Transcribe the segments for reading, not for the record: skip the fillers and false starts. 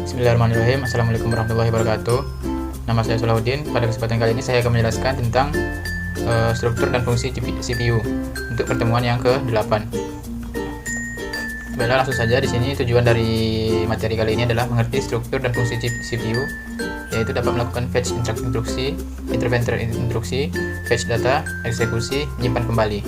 Bismillahirrahmanirrahim. Assalamualaikum warahmatullahi wabarakatuh. Nama saya Solahuddin. Pada kesempatan kali ini saya akan menjelaskan tentang struktur dan fungsi CPU untuk pertemuan yang ke-8. Baiklah, langsung saja. Di sini tujuan dari materi kali ini adalah mengerti struktur dan fungsi CPU, yaitu dapat melakukan fetch instruksi, interpreter instruksi, fetch data, eksekusi, menyimpan kembali,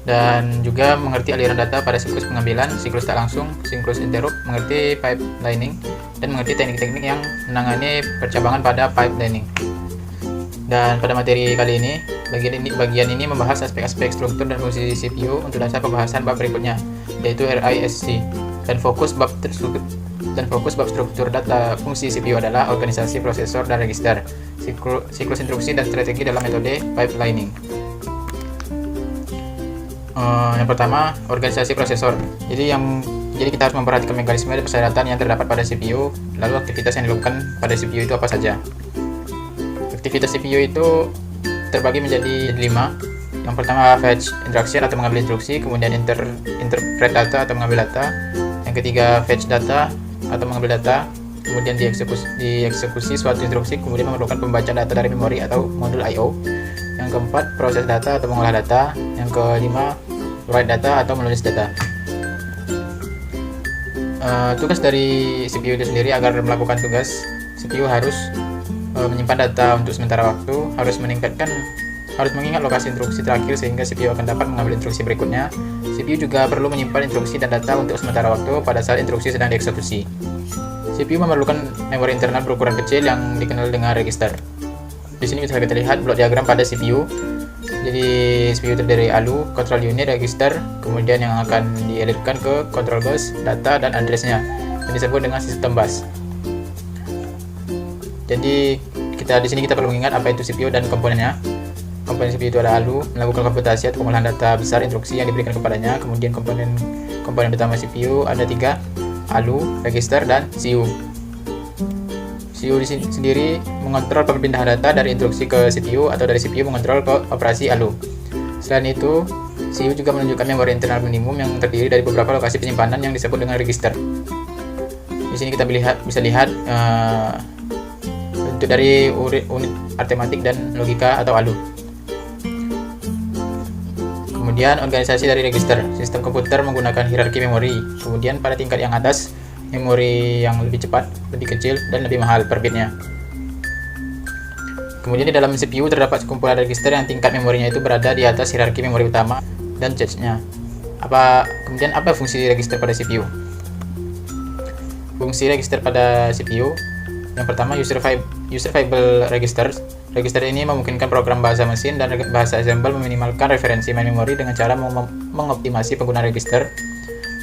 dan juga mengerti aliran data pada siklus pengambilan, siklus tak langsung, siklus interrupt, mengerti pipelining, dan mengerti teknik-teknik yang menangani percabangan pada pipelining. Dan pada materi kali ini, bagian ini membahas aspek-aspek struktur dan fungsi CPU untuk dasar pembahasan bab berikutnya, yaitu RISC. Dan fokus bab struktur data fungsi CPU adalah organisasi prosesor dan register, siklus instruksi dan strategi dalam metode pipelining. Yang pertama, organisasi prosesor. Jadi kita harus memperhatikan mekanisme dan persyaratan yang terdapat pada CPU, lalu aktivitas yang dilakukan pada CPU itu apa saja. Aktivitas CPU itu terbagi menjadi 5. Yang pertama, fetch instruction atau mengambil instruksi, kemudian interpret data atau mengambil data. Yang ketiga, fetch data atau mengambil data, kemudian dieksekusi suatu instruksi, kemudian memerlukan pembacaan data dari memori atau modul I/O. Yang keempat, proses data atau mengolah data. Yang kelima, write data atau menulis data. Tugas dari CPU itu sendiri. Agar melakukan tugas, CPU harus menyimpan data untuk sementara waktu, harus mengingat lokasi instruksi terakhir sehingga CPU akan dapat mengambil instruksi berikutnya. CPU juga perlu menyimpan instruksi dan data untuk sementara waktu pada saat instruksi sedang dieksekusi. CPU memerlukan memori internal berukuran kecil yang dikenal dengan register. Di sini bisa kita lihat blok diagram pada CPU. Jadi CPU terdiri ALU, control unit, register, kemudian yang akan dialirkan ke control bus, data dan addressnya, yang disebut dengan sistem bus. Jadi di sini kita perlu mengingat apa itu CPU dan komponennya. Komponen CPU itu adalah ALU, melakukan komputasi atau pengolahan data besar instruksi yang diberikan kepadanya. Kemudian komponen utama CPU ada 3, ALU, register, dan CU. CU di sini sendiri mengontrol perpindahan data dari instruksi ke CPU atau dari CPU mengontrol ke operasi ALU. Selain itu, CU juga menunjukkan memori internal minimum yang terdiri dari beberapa lokasi penyimpanan yang disebut dengan register. Di sini kita bisa lihat bentuk dari unit arithmetik dan logika atau ALU. Kemudian organisasi dari register. Sistem komputer menggunakan hierarki memori. Kemudian pada tingkat yang atas, memori yang lebih cepat, lebih kecil, dan lebih mahal per bitnya. Kemudian di dalam CPU terdapat sekumpulan register yang tingkat memorinya itu berada di atas hierarki memori utama dan cache-nya. Kemudian apa fungsi register pada CPU? Fungsi register pada CPU yang pertama, user-variable register. Register ini memungkinkan program bahasa mesin dan bahasa assembly meminimalkan referensi main memori dengan cara mengoptimasi penggunaan register.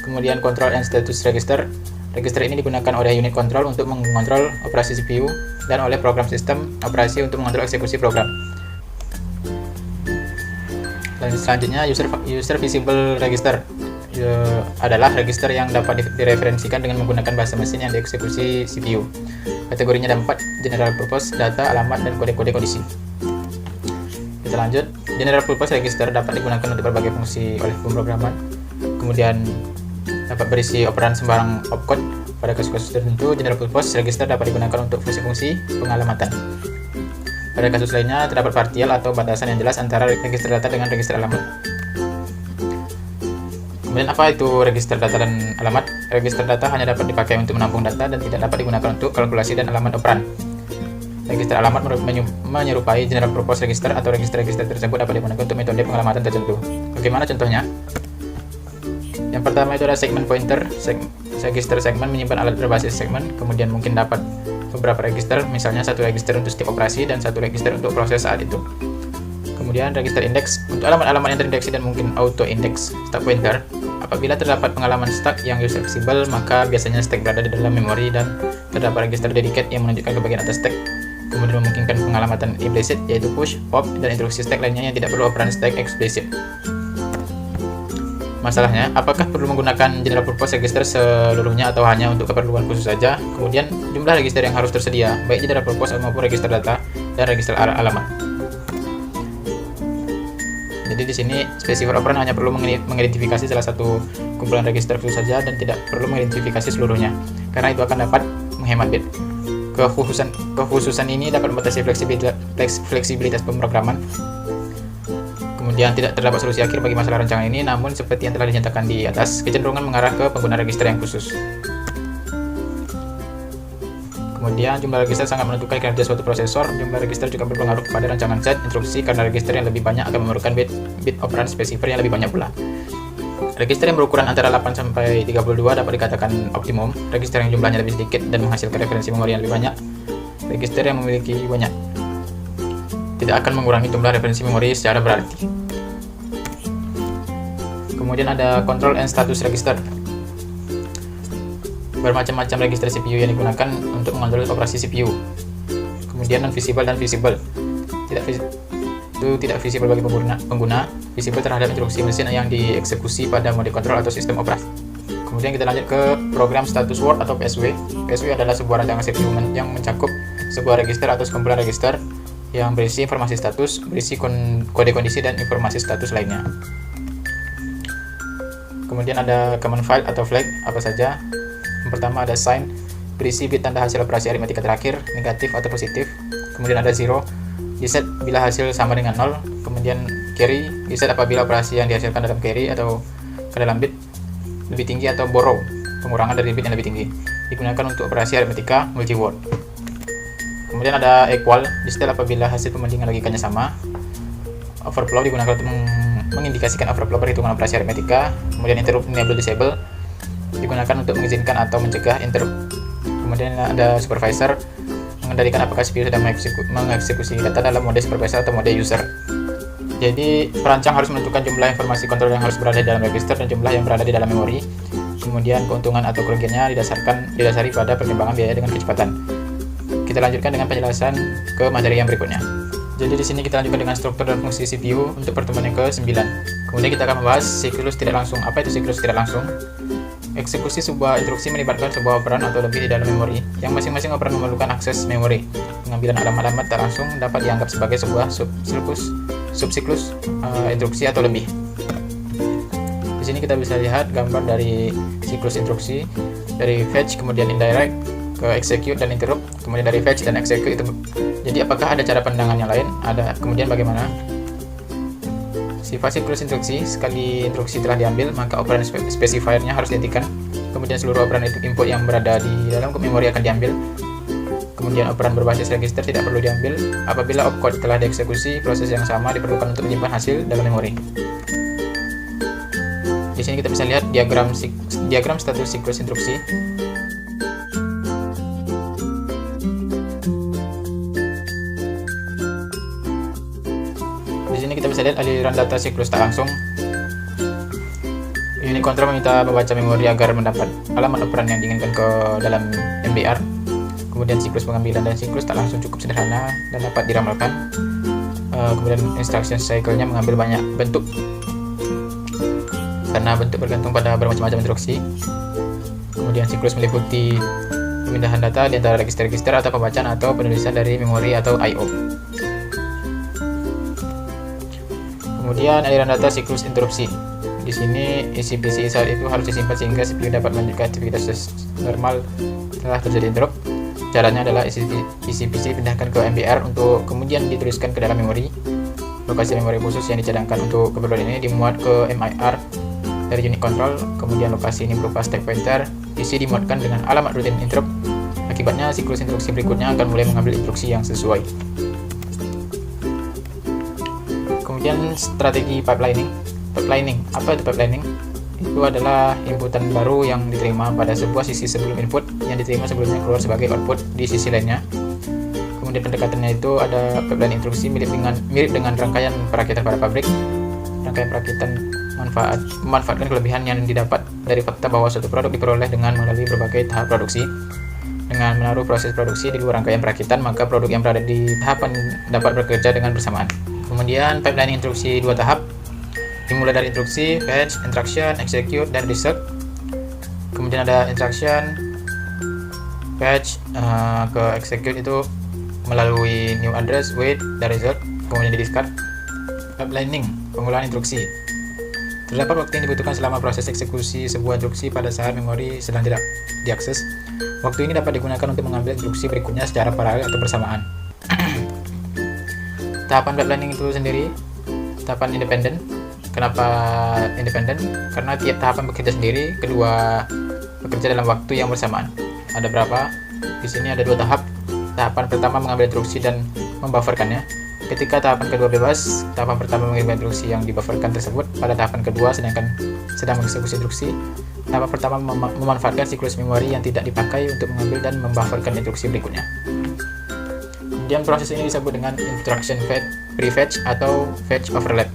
Kemudian control and status register. Register ini digunakan oleh unit kontrol untuk mengontrol operasi CPU dan oleh program sistem operasi untuk mengontrol eksekusi program. Dan selanjutnya, user visible register adalah register yang dapat direferensikan dengan menggunakan bahasa mesin yang dieksekusi CPU. Kategorinya ada 4, general purpose, data, alamat, dan kode-kode kondisi. Kita lanjut. General purpose register dapat digunakan untuk berbagai fungsi oleh pemrograman. Kemudian dapat berisi operan sembarang opcode. Pada kasus-kasus tertentu, general purpose register dapat digunakan untuk fungsi-fungsi pengalamatan. Pada kasus lainnya, terdapat partial atau batasan yang jelas antara register data dengan register alamat. Kemudian apa itu register data dan alamat? Register data hanya dapat dipakai untuk menampung data dan tidak dapat digunakan untuk kalkulasi dan alamat operan. Register alamat menyerupai general purpose register atau register-register tersebut dapat digunakan untuk metode pengalamatan tertentu. Bagaimana contohnya? Yang pertama itu ada segment pointer. Register segmen menyimpan alat berbasis segmen, kemudian mungkin dapat beberapa register, misalnya satu register untuk setiap operasi dan satu register untuk proses saat itu. Kemudian register index untuk alamat-alamat yang terindeksi dan mungkin auto index. Stack pointer, apabila terdapat pengalaman stack yang user visible, maka biasanya stack berada di dalam memori dan terdapat register dedicate yang menunjukkan ke bagian atas stack. Kemudian memungkinkan pengalamatan implicit, yaitu push, pop, dan instruksi stack lainnya yang tidak perlu operan stack explicit. Masalahnya, apakah perlu menggunakan general purpose register seluruhnya atau hanya untuk keperluan khusus saja? Kemudian jumlah register yang harus tersedia, baik general purpose maupun register data dan register alamat. Jadi di sini specifier operan hanya perlu mengidentifikasi salah satu kumpulan register khusus saja dan tidak perlu mengidentifikasi seluruhnya, karena itu akan dapat menghemat bit. Kekhususan ini dapat membatasi fleksibilitas pemrograman. Kemudian tidak terdapat solusi akhir bagi masalah rancangan ini, namun seperti yang telah dinyatakan di atas, kecenderungan mengarah ke penggunaan register yang khusus. Kemudian jumlah register sangat menentukan kinerja suatu prosesor. Jumlah register juga berpengaruh kepada rancangan set instruksi, karena register yang lebih banyak akan memerlukan bit operan spesifier yang lebih banyak pula. Register yang berukuran antara 8 sampai 32 dapat dikatakan optimum. Register yang jumlahnya lebih sedikit dan menghasilkan referensi memori yang lebih banyak. Register yang memiliki banyak tidak akan mengurangi jumlah referensi memori secara berarti. Kemudian ada control and status register. Bermacam-macam register CPU yang digunakan untuk mengontrol operasi CPU. Kemudian non-visible dan visible. Tidak visible bagi pengguna, visible terhadap instruksi mesin yang dieksekusi pada mode kontrol atau sistem operasi. Kemudian kita lanjut ke program status word atau PSW. PSW adalah sebuah rancangan CPU yang mencakup sebuah register atau sekumpulan register yang berisi informasi status, berisi kode kondisi dan informasi status lainnya. Kemudian ada command file atau flag, apa saja. Yang pertama ada sign, berisi bit tanda hasil operasi aritmetika terakhir, negatif atau positif. Kemudian ada zero, diset bila hasil sama dengan 0. Kemudian carry, diset apabila operasi yang dihasilkan dalam carry atau ke dalam bit lebih tinggi, atau borrow, pengurangan dari bit yang lebih tinggi, digunakan untuk operasi aritmetika multi-word. Kemudian ada equal, disetel apabila hasil pembandingan logikanya sama. Overflow digunakan untuk mengindikasikan overflow perhitungan operasi aritmetika. Kemudian interrupt enable disable digunakan untuk mengizinkan atau mencegah interrupt. Kemudian ada supervisor, mengendalikan apakah CPU sedang mengeksekusi data dalam mode supervisor atau mode user. Jadi perancang harus menentukan jumlah informasi kontrol yang harus berada di dalam register dan jumlah yang berada di dalam memori. Kemudian keuntungan atau kerugiannya didasari pada pertimbangan biaya dengan kecepatan. Kita lanjutkan dengan penjelasan ke materi yang berikutnya. Jadi di sini kita lanjutkan dengan struktur dan fungsi CPU untuk pertemuan yang ke-9. Kemudian kita akan membahas siklus tidak langsung. Apa itu siklus tidak langsung? Eksekusi sebuah instruksi melibatkan sebuah operan atau lebih di dalam memori, yang masing-masing operan memerlukan akses memori. Pengambilan alamat-alamat tak langsung dapat dianggap sebagai sebuah subsiklus instruksi atau lebih. Di sini kita bisa lihat gambar dari siklus instruksi, dari fetch, kemudian indirect, ke execute dan interrupt, kemudian dari fetch dan execute itu. Jadi apakah ada cara pandangan yang lain? Ada. Kemudian bagaimana? Sifat siklus instruksi, sekali instruksi telah diambil, maka operan specifier-nya harus dihentikan. Kemudian seluruh operan input yang berada di dalam memori akan diambil. Kemudian operan berbasis register tidak perlu diambil. Apabila opcode telah dieksekusi, proses yang sama diperlukan untuk menyimpan hasil dalam memori. Di sini kita bisa lihat diagram status siklus instruksi. Kita bisa lihat aliran data siklus tak langsung. Unit kontrol meminta membaca memori agar mendapat alamat operan yang diinginkan ke dalam MBR. Kemudian siklus pengambilan dan siklus tak langsung cukup sederhana dan dapat diramalkan. Kemudian instruction cycle-nya mengambil banyak bentuk, karena bentuk bergantung pada bermacam-macam instruksi. Kemudian siklus meliputi pemindahan data di antara register-register atau pembacaan atau penulisan dari memori atau I/O. Kemudian aliran data siklus interupsi. Di sini isi PC saat itu harus disimpan sehingga CPU dapat melanjutkan aktivitas normal setelah terjadi interrupt. Caranya adalah isi PC dipindahkan ke MBR untuk kemudian dituliskan ke dalam memori. Lokasi memori khusus yang dicadangkan untuk keperluan ini dimuat ke MIR dari unit control. Kemudian lokasi ini berupa stack pointer. Isi dimuatkan dengan alamat rutin interrupt. Akibatnya siklus instruksi berikutnya akan mulai mengambil instruksi yang sesuai. Kemudian strategi pipelining. Apa itu pipelining? Itu adalah inputan baru yang diterima pada sebuah sisi sebelum input yang diterima sebelumnya keluar sebagai output di sisi lainnya. Kemudian pendekatannya itu ada pipeline instruksi mirip dengan rangkaian perakitan pada pabrik. Rangkaian perakitan memanfaatkan kelebihan yang didapat dari fakta bahwa suatu produk diperoleh dengan melalui berbagai tahap produksi. Dengan menaruh proses produksi di luar rangkaian perakitan, maka produk yang berada di tahapan dapat bekerja dengan bersamaan. Kemudian pipeline instruksi dua tahap, dimulai dari instruksi fetch, instruction, execute, dan reset. Kemudian ada instruction, fetch, ke execute itu melalui new address, wait, dan result. Kemudian di discard. Pipelining, pengulangan instruksi. Terdapat waktu yang dibutuhkan selama proses eksekusi sebuah instruksi pada saat memori sedang tidak diakses. Waktu ini dapat digunakan untuk mengambil instruksi berikutnya secara paralel atau bersamaan. Tahapan pipelining itu sendiri tahapan independen. Kenapa independen? Karena tiap tahapan bekerja sendiri, kedua bekerja dalam waktu yang bersamaan. Ada berapa? Di sini ada 2 tahap. Tahapan pertama mengambil instruksi dan membufferkannya. Ketika tahapan kedua bebas, tahapan pertama mengirim instruksi yang dibufferkan tersebut pada tahapan kedua sedang mengeksekusi instruksi. Tahapan pertama memanfaatkan siklus memori yang tidak dipakai untuk mengambil dan membufferkan instruksi berikutnya. Kemudian proses ini disebut dengan instruction prefetch atau fetch overlap.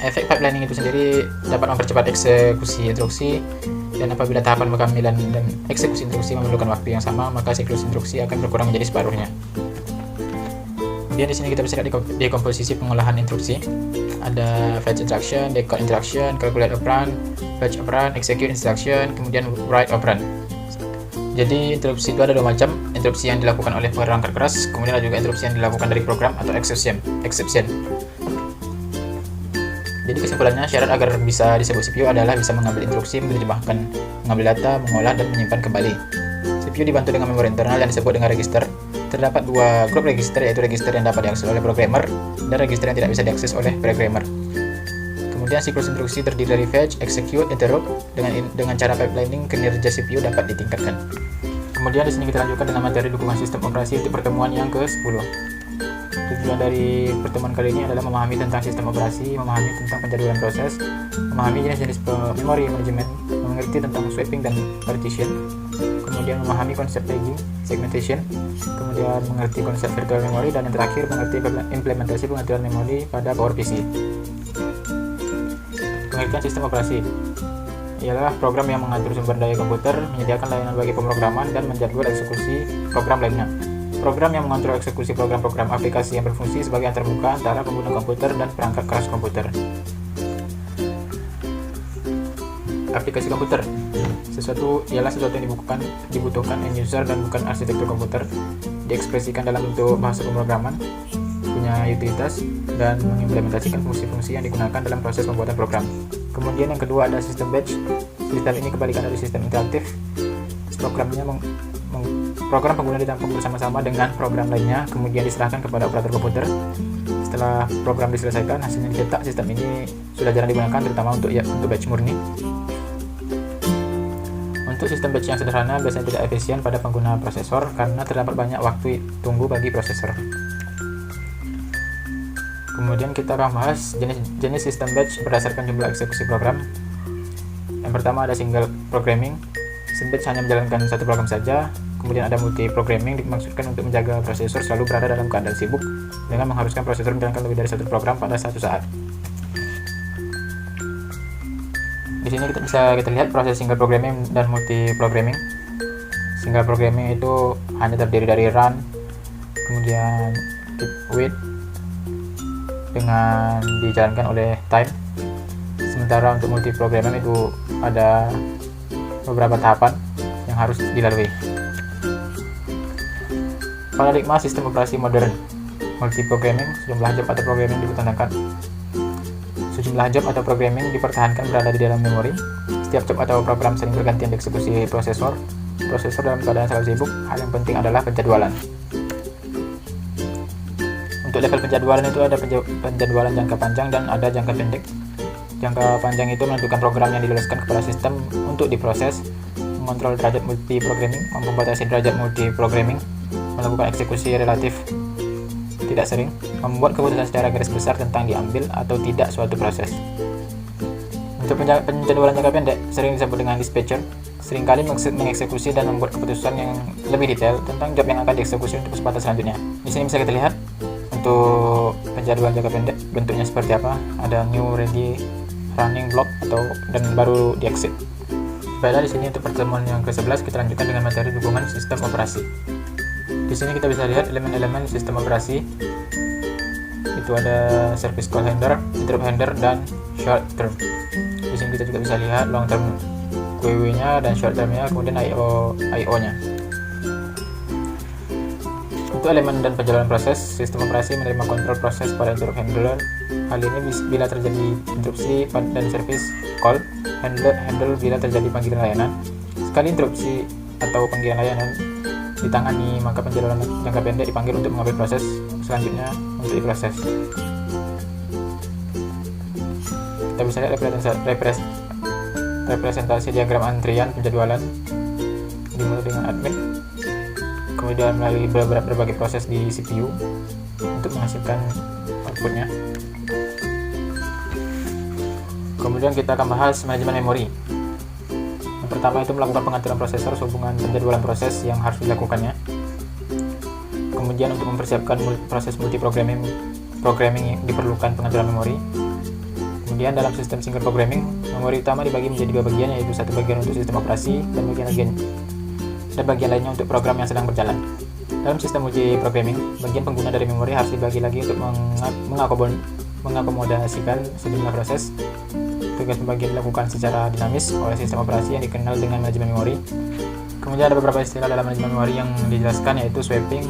Efek pipelining itu sendiri dapat mempercepat eksekusi instruksi, dan apabila tahapan pengambilan dan eksekusi instruksi memerlukan waktu yang sama, maka siklus instruksi akan berkurang menjadi separuhnya. Kemudian di sini kita bisa lihat di komposisi pengolahan instruksi. Ada fetch instruction, decode instruction, calculate operand, fetch operand, execute instruction, kemudian write operand. Jadi interupsi itu ada 2 macam, interupsi yang dilakukan oleh perangkat keras, kemudian ada juga interupsi yang dilakukan dari program atau exception. Jadi kesimpulannya, syarat agar bisa disebut CPU adalah bisa mengambil instruksi, menerjemahkan, mengambil data, mengolah, dan menyimpan kembali. CPU dibantu dengan memori internal yang disebut dengan register. Terdapat 2 grup register, yaitu register yang dapat diakses oleh programmer dan register yang tidak bisa diakses oleh programmer. Kemudian siklus instruksi terdiri dari fetch, execute, interrupt. Dengan cara pipelining, kinerja CPU dapat ditingkatkan. Kemudian di sini kita lanjutkan dengan materi dukungan sistem operasi untuk pertemuan yang ke-10. Tujuan dari pertemuan kali ini adalah memahami tentang sistem operasi, memahami tentang penjadwalan proses, memahami jenis-jenis memori manajemen, mengerti tentang swapping dan partition, kemudian memahami konsep paging, segmentation, kemudian mengerti konsep virtual memory, dan yang terakhir mengerti implementasi pengaturan memori pada PowerPC. Pengertian sistem operasi ialah program yang mengatur sumber daya komputer, menyediakan layanan bagi pemrograman, dan menjadwal eksekusi program lainnya. Program yang mengatur eksekusi program-program aplikasi yang berfungsi sebagai antarmuka antara pengguna komputer dan perangkat keras komputer. Aplikasi komputer ialah sesuatu yang dibutuhkan end user dan bukan arsitektur komputer, diekspresikan dalam bentuk bahasa pemrograman, punya utilitas, dan mengimplementasikan fungsi-fungsi yang digunakan dalam proses pembuatan program. Kemudian yang kedua ada sistem batch. Sistem ini kebalikan dari sistem interaktif. Program pengguna ditampung bersama-sama dengan program lainnya, kemudian diserahkan kepada operator komputer. Setelah program diselesaikan, hasilnya dicetak. Sistem ini sudah jarang digunakan, terutama untuk batch murni. Untuk sistem batch yang sederhana biasanya tidak efisien pada pengguna prosesor karena terdapat banyak waktu tunggu bagi prosesor. Kemudian kita akan bahas jenis sistem batch berdasarkan jumlah eksekusi program. Yang pertama ada single programming. Sistem batch hanya menjalankan satu program saja. Kemudian ada multi programming, dimaksudkan untuk menjaga prosesor selalu berada dalam keadaan sibuk dengan mengharuskan prosesor menjalankan lebih dari satu program pada satu saat. Di sini kita lihat proses single programming dan multi programming. Single programming itu hanya terdiri dari run, kemudian keep wait dengan dijalankan oleh time. Sementara untuk multi programming itu ada beberapa tahapan yang harus dilalui. Paradigma sistem operasi modern. Multi-programming, sejumlah job atau programming dipertahankan. Sejumlah job atau programming dipertahankan berada di dalam memori. Setiap job atau program sering bergantian dieksekusi prosesor. Prosesor dalam keadaan selalu sibuk. Hal yang penting adalah penjadwalan. Untuk level penjadwalan itu ada penjadwalan jangka panjang dan ada jangka pendek. Jangka panjang itu menentukan program yang diluluskan kepada sistem untuk diproses, mengontrol derajat multi-programming, membatasi derajat multi-programming, melakukan eksekusi relatif tidak sering, membuat keputusan secara garis besar tentang diambil atau tidak suatu proses. Untuk penjadwalan jangka pendek sering disebut dengan dispatcher, seringkali mengeksekusi dan membuat keputusan yang lebih detail tentang job yang akan dieksekusi untuk kesempatan selanjutnya. Di sini bisa kita lihat untuk penjadwalan jangka pendek bentuknya seperti apa. Ada new, ready, running, block, dan baru di exit. Baiklah, di sini untuk pertemuan yang ke-11 kita lanjutkan dengan materi dukungan sistem operasi. Di sini kita bisa lihat elemen-elemen sistem operasi. Itu ada service call handler, interrupt handler, dan short term. Di sini kita juga bisa lihat long term QW-nya dan short term-nya, kemudian IO-nya. Untuk elemen dan penjalanan proses, sistem operasi menerima kontrol proses pada interrupt handler. Hal ini bila terjadi interupsi dan service call handle bila terjadi panggilan layanan. Sekali interupsi atau panggilan layanan ditangani, maka penjadwalan jangka pendek dipanggil untuk mengambil proses selanjutnya untuk diproses. Kita bisa lihat representasi diagram antrian penjadwalan dimulai dengan admin, kemudian melalui berbagai proses di CPU untuk menghasilkan outputnya. Kemudian kita akan bahas manajemen memori. Yang pertama itu melakukan pengaturan prosesor sehubungan penjadwalan proses yang harus dilakukannya. Kemudian untuk mempersiapkan proses multiprogramming diperlukan pengaturan memori. Kemudian dalam sistem single programming, memori utama dibagi menjadi dua bagian, yaitu satu bagian untuk sistem operasi dan bagian lainnya untuk program yang sedang berjalan. Dalam sistem multiprogramming, bagian pengguna dari memori harus dibagi lagi untuk mengakomodasikan sejumlah proses. Tugas pembagian dilakukan secara dinamis oleh sistem operasi yang dikenal dengan manajemen memori. Kemudian ada beberapa istilah dalam manajemen memori yang dijelaskan, yaitu swapping,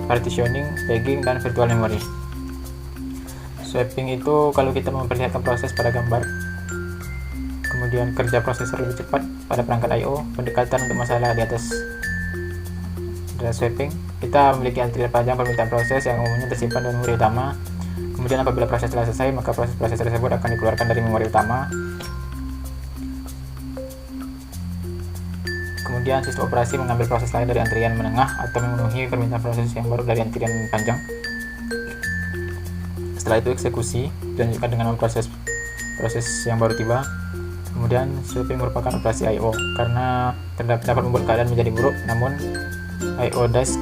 partitioning, pegging, dan virtual memory. Swapping itu kalau kita memperlihatkan proses pada gambar, kemudian kerja prosesor lebih cepat pada perangkat I/O. Pendekatan untuk masalah di atas adalah swapping. Kita memiliki antrian panjang permintaan proses yang umumnya tersimpan dalam memori utama. Kemudian apabila proses telah selesai, maka proses tersebut akan dikeluarkan dari memori utama. Kemudian sistem operasi mengambil proses lain dari antrian menengah atau memenuhi permintaan proses yang baru dari antrian panjang. Setelah itu eksekusi dilanjutkan dengan proses yang baru tiba. Kemudian swapping merupakan operasi I/O karena dapat membuat keadaan menjadi buruk, namun I/O disk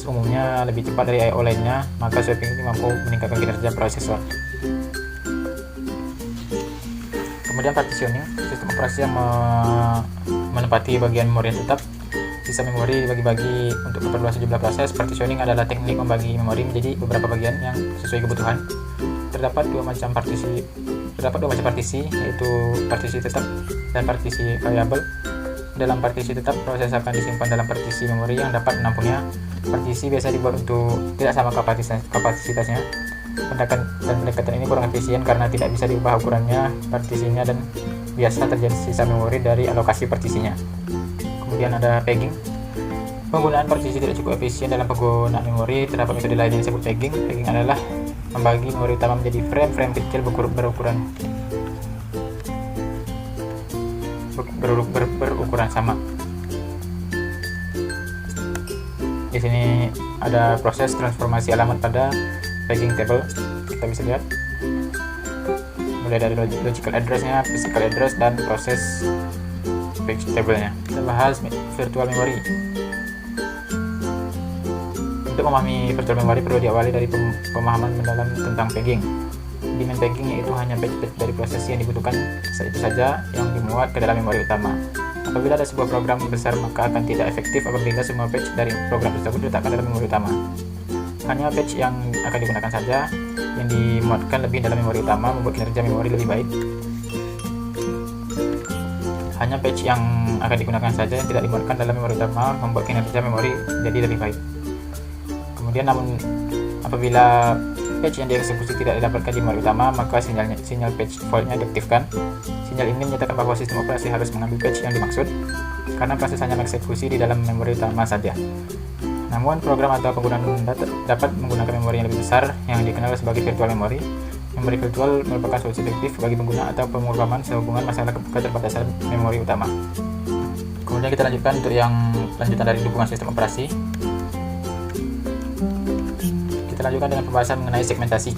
umumnya lebih cepat dari I/O lainnya, maka swapping ini mampu meningkatkan kinerja prosesor. Kemudian partitioning, sistem operasi yang menempati bagian memori yang tetap. Sisa memori dibagi-bagi untuk keperluan sejumlah proses. Partitioning adalah teknik membagi memori menjadi beberapa bagian yang sesuai kebutuhan. Terdapat dua macam partisi, yaitu partisi tetap dan partisi variabel. Dalam partisi tetap, proses akan disimpan dalam partisi memori yang dapat menampungnya. Partisi biasa dibuat untuk tidak sama kapasitasnya. Pendekatan ini kurang efisien karena tidak bisa diubah ukurannya partisinya dan biasa terjadi sisa memori dari alokasi partisinya. Kemudian ada pegging. Penggunaan partisi tidak cukup efisien dalam penggunaan memori. Terdapat metode lain yang disebut pegging. Pegging adalah membagi memori utama menjadi frame-frame kecil berukuran sama. Di sini ada proses transformasi alamat pada pegging table. Kita bisa lihat mulai dari logical address-nya, physical address, dan proses page table-nya. Kita bahas virtual memory. Untuk memahami virtual memory perlu diawali dari pemahaman mendalam tentang pegging. Dimen pegging yaitu hanya batch dari proses yang dibutuhkan itu saja yang dimuat ke dalam memori utama. Apabila ada sebuah program besar, maka akan tidak efektif apabila semua batch dari program tersebut diletakkan dalam memori utama. Hanya batch yang akan digunakan saja yang dimuatkan lebih dalam memori utama membuat kinerja memori lebih baik. Hanya batch yang akan digunakan saja yang tidak dimuatkan dalam memori utama membuat kinerja memori jadi lebih baik. Kemudian namun apabila patch yang dieksekusi tidak didapatkan di memori utama, maka sinyal patch fault-nya diaktifkan. Sinyal ini menyatakan bahwa sistem operasi harus mengambil patch yang dimaksud karena proses hanya mengeksekusi di dalam memori utama saja. Namun program atau penggunaan data dapat menggunakan memori yang lebih besar yang dikenal sebagai virtual memory. Memori virtual merupakan solusi efektif bagi pengguna atau pemrograman sehubungan masalah keterbatasan memori utama. Kemudian kita lanjutkan untuk yang lanjutan dari dukungan sistem operasi. Kita lanjutkan dengan pembahasan mengenai segmentasi.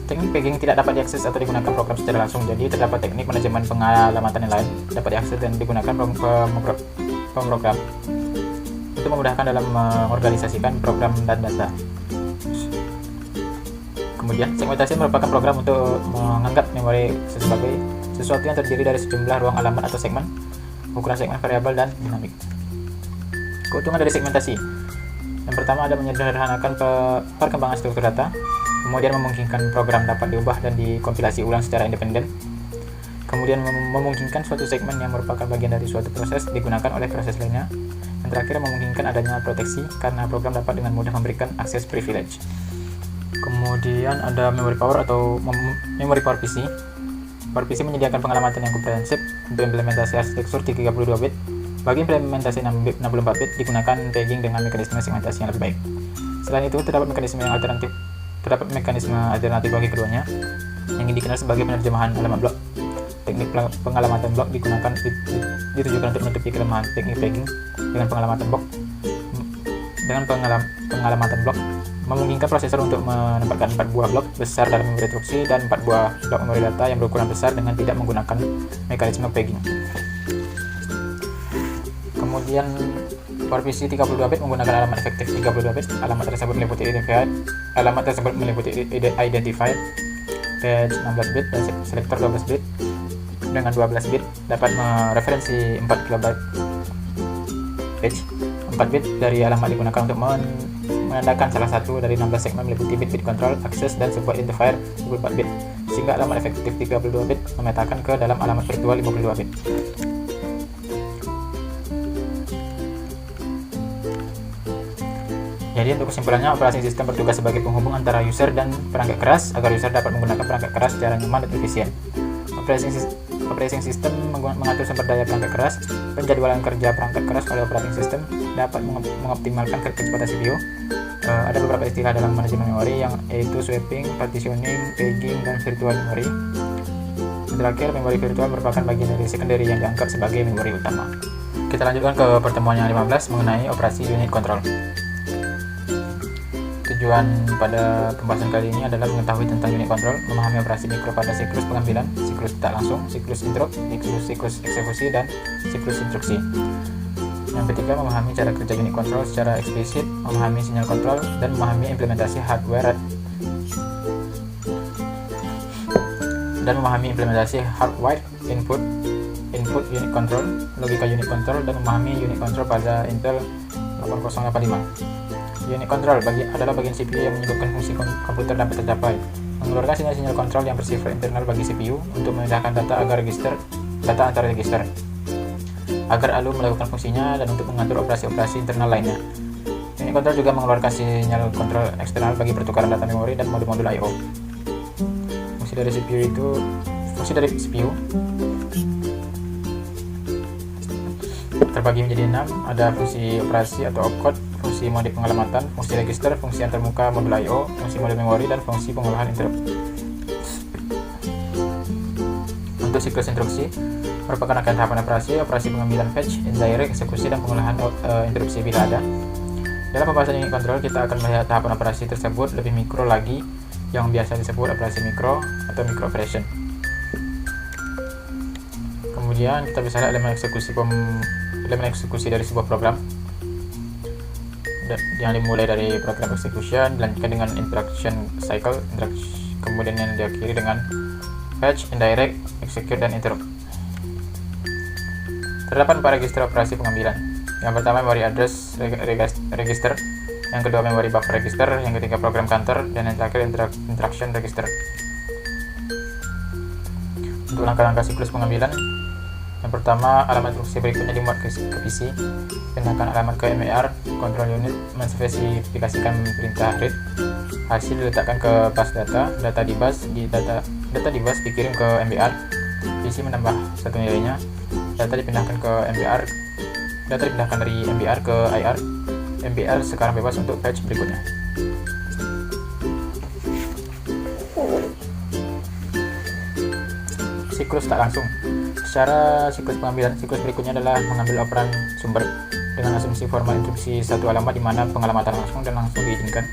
Teknik pegging tidak dapat diakses atau digunakan program secara langsung, jadi terdapat teknik manajemen pengalamatan yang lain dapat diakses dan digunakan pemrogram untuk memudahkan dalam mengorganisasikan program dan data. Kemudian, segmentasi merupakan program untuk menganggap memori sebagai sesuatu yang terdiri dari sejumlah ruang alamat atau segmen, ukuran segmen variabel, dan dinamik. Keuntungan dari segmentasi: yang pertama ada menyederhanakan perkembangan struktur data, kemudian memungkinkan program dapat diubah dan dikompilasi ulang secara independen, kemudian memungkinkan suatu segmen yang merupakan bagian dari suatu proses digunakan oleh proses lainnya, dan terakhir memungkinkan adanya proteksi karena program dapat dengan mudah memberikan akses privilege. Kemudian ada memory power atau memory power PC. PowerPC menyediakan pengalamatan yang komprehensif untuk implementasi arsitektur 32 bit. Bagi implementasi 64 bit digunakan pegging dengan mekanisme segmentasi yang lebih baik. Selain itu, terdapat mekanisme alternatif bagi keduanya yang dikenal sebagai penerjemahan alamat blok. Teknik pengalamatan blok ditujukan untuk menutupi kelemahan teknik pegging dengan pengalamatan blok. Pengalamatan blok memungkinkan prosesor untuk menempatkan 4 buah blok besar dalam memori instruksi dan 4 buah blok memori data yang berukuran besar dengan tidak menggunakan mekanisme pegging. Kemudian PowerPC 32 bit menggunakan alamat efektif 32 bit. Alamat tersebut meliputi identifier, page 16 bit dan selektor 12 bit. Dengan 12 bit dapat mereferensi 4 KB page. 4 bit dari alamat digunakan untuk menandakan salah satu dari 16 segmen meliputi bit-bit control, akses, dan sebuah identifier 24 bit, sehingga alamat efektif 32 bit memetakan ke dalam alamat virtual 52 bit. Jadi untuk kesimpulannya, operasi sistem bertugas sebagai penghubung antara user dan perangkat keras agar user dapat menggunakan perangkat keras secara nyaman dan efisien. Operating system mengatur sumber daya perangkat keras. Penjadwalan kerja perangkat keras oleh operating system dapat mengoptimalkan kecepatan CPU. Ada beberapa istilah dalam manajemen memori yaitu swapping, partitioning, pegging, dan virtual memory. Terakhir, memori virtual merupakan bagian dari secondary yang dianggap sebagai memori utama. Kita lanjutkan ke pertemuan yang 15 mengenai operasi unit control. Tujuan pada pembahasan kali ini adalah mengetahui tentang unit control, memahami operasi mikro pada siklus pengambilan, siklus tak langsung, siklus interrupt, siklus eksekusi, dan siklus instruksi. Yang ketiga, memahami cara kerja unit control secara eksplisit, memahami sinyal kontrol, dan memahami implementasi hardware input unit control, logika unit control, dan memahami unit control pada Intel 8085. Unit control adalah bagian CPU yang menyebabkan fungsi komputer dapat tercapai, mengeluarkan sinyal-sinyal kontrol yang bersifat internal bagi CPU untuk memindahkan data antar register, agar ALU melakukan fungsinya dan untuk mengatur operasi-operasi internal lainnya. Unit control juga mengeluarkan sinyal kontrol eksternal bagi pertukaran data memori dan modul-modul I/O. Fungsi dari CPU terbagi menjadi 6. Ada fungsi operasi atau opcode, fungsi mode pengalamatan, fungsi register, fungsi antarmuka modul I/O, fungsi mode memori, dan fungsi pengolahan interrupt. Untuk siklus instruksi merupakan rangkaian tahapan operasi pengambilan fetch, indirect, eksekusi, dan pengolahan interupsi bila ada. Dalam pembahasan unit control, kita akan melihat tahapan operasi tersebut lebih mikro lagi, yang biasa disebut operasi mikro atau micro operation. Kemudian kita bisa lihat elemen eksekusi dari sebuah program yang dimulai dari program execution, dilanjutkan dengan instruction cycle, kemudian yang diakhiri dengan fetch, indirect, execute, dan interrupt. Terdapat 4 register operasi pengambilan. Yang pertama memory address register, yang kedua memory buffer register, yang ketiga program counter, dan yang terakhir instruction register. Untuk langkah-langkah siklus pengambilan, yang pertama, alamat instruksi berikutnya dimuat ke PC, pindahkan alamat ke MER, control unit menspesifikasikan perintah read, hasil diletakkan ke bus data di bus, data di bus dikirim ke MBR, PC menambah satu nilainya, data dipindahkan dari MBR ke IR, MBR sekarang bebas untuk fetch berikutnya. Siklus tak langsung. Secara siklus pengambilan, siklus berikutnya adalah mengambil operan sumber dengan asumsi format instruksi satu alamat di mana pengalamatan langsung dan langsung diizinkan.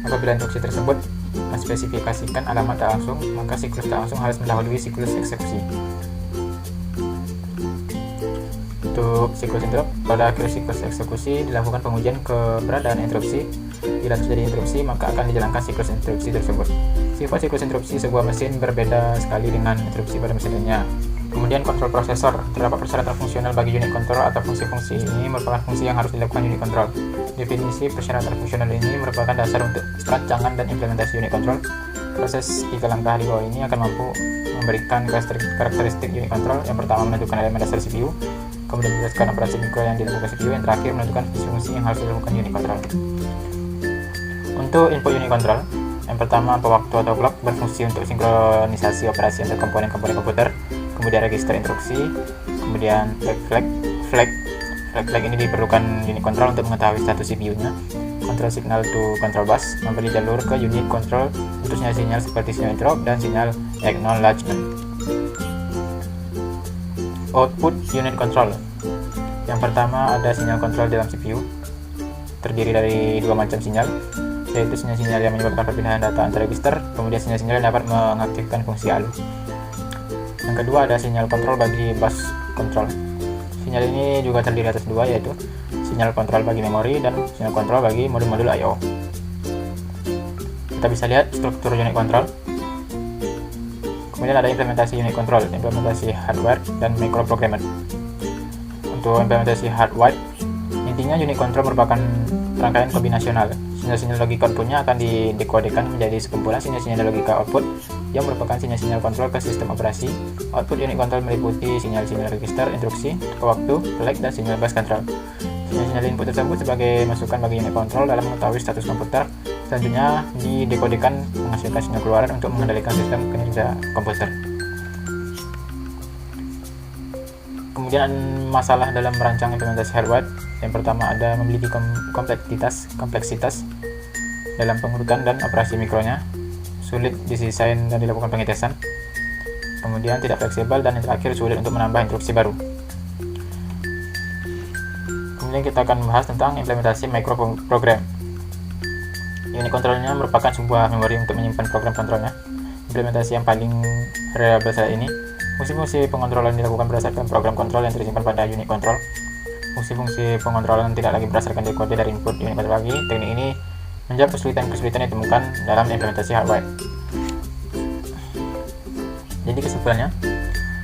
Apabila instruksi tersebut menspesifikasikan alamat tak langsung, maka siklus tak langsung harus mendahului siklus eksekusi. Untuk siklus interrupt, pada akhir siklus eksekusi dilakukan pengujian keberadaan interupsi. Bila terjadi interupsi, maka akan dijalankan siklus interupsi tersebut. Sifat siklus interupsi sebuah mesin berbeda sekali dengan interupsi pada mesin lainnya. Kemudian kontrol prosesor. Terdapat persyaratan fungsional bagi unit control atau fungsi-fungsi ini merupakan fungsi yang harus dilakukan unit control. Definisi persyaratan fungsional ini merupakan dasar untuk perancangan dan implementasi unit control. Proses 3 langkah di bawah ini akan mampu memberikan karakteristik unit control. Yang pertama, menentukan elemen dasar CPU, kemudian menjelaskan operasi mikro yang dilakukan CPU, yang terakhir menentukan fungsi-fungsi yang harus dilakukan unit control. Untuk input unit control, Yang pertama, pewaktu atau clock berfungsi untuk sinkronisasi operasi antar komponen-komponen komputer. Kemudian register instruksi, kemudian flag ini diperlukan unit control untuk mengetahui status CPU-nya. Control signal to control bus memberi jalur ke unit control untuk sinyal-sinyal seperti sinyal interrupt dan sinyal acknowledgement. Output unit control. Yang pertama ada sinyal kontrol dalam CPU, terdiri dari dua macam sinyal, yaitu sinyal-sinyal yang menyebabkan perpindahan data antar register, kemudian sinyal-sinyal yang dapat mengaktifkan fungsi ALU. Yang kedua ada sinyal kontrol bagi bus control. Sinyal ini juga terdiri atas dua, yaitu sinyal kontrol bagi memori dan sinyal kontrol bagi modul-modul I/O. Kita bisa lihat struktur unit kontrol. Kemudian ada implementasi unit control, implementasi hardware dan microprogrammer. Untuk implementasi hardware, intinya unit control merupakan rangkaian kombinasional. Sinyal-sinyal logika outputnya akan didekodekan menjadi sekumpulan sinyal-sinyal logika output yang merupakan sinyal-sinyal kontrol ke sistem operasi. Output unit control meliputi sinyal-sinyal register, instruksi, waktu, flag, dan sinyal bus control. Sinyal-sinyal input tersebut sebagai masukan bagi unit control dalam mengetahui status komputer. Selanjutnya didekodekan menghasilkan sinyal keluaran untuk mengendalikan sistem kinerja komputer. Kemudian masalah dalam merancang implementasi hardware. Yang pertama ada memiliki kompleksitas dalam pengurutan dan operasi mikronya, sulit didesain dan dilakukan pengetesan, kemudian tidak fleksibel, dan yang terakhir sulit untuk menambah instruksi baru. Kemudian kita akan membahas tentang implementasi microprogram. Unit kontrolnya merupakan sebuah memori untuk menyimpan program kontrolnya. Implementasi yang paling reliable saat ini. Fungsi-fungsi pengontrolan dilakukan berdasarkan program kontrol yang tersimpan pada unit kontrol. Fungsi-fungsi pengontrolan tidak lagi berdasarkan dekode dari input unit kontrol lagi. Teknik ini menjawab kesulitan-kesulitan yang ditemukan dalam implementasi hardware. Jadi kesimpulannya,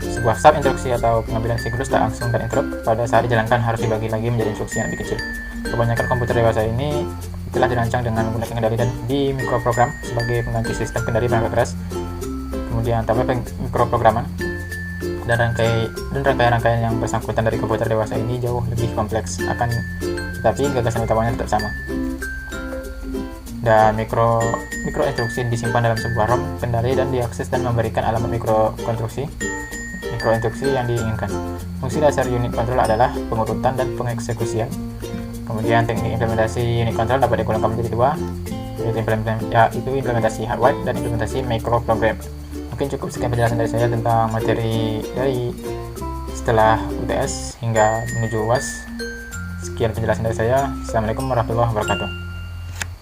sebuah sub instruksi atau pengambilan siklus tak langsung dan interrupt pada saat dijalankan harus dibagi lagi menjadi instruksi yang lebih kecil. Kebanyakan komputer dewasa ini telah dirancang dengan menggunakan kendali dan di mikroprogram sebagai pengganti sistem kendali perangkat keras. Kemudian tambah mikroprograman dan rangkaian-rangkaian yang bersangkutan dari komputer dewasa ini jauh lebih kompleks, tetapi gagasan utamanya tetap sama. Dan mikro instruksi disimpan dalam sebuah ROM kendali dan diakses dan memberikan alamat mikroinstruksi yang diinginkan. Fungsi dasar unit control adalah pengurutan dan pengeksekusian. Kemudian teknik implementasi unit control dapat digolongkan menjadi dua, yaitu implementasi hardware dan implementasi microprogram. Mungkin cukup sekian penjelasan dari saya tentang materi dari setelah UTS hingga menuju UAS. Sekian penjelasan dari saya. Assalamualaikum warahmatullahi wabarakatuh.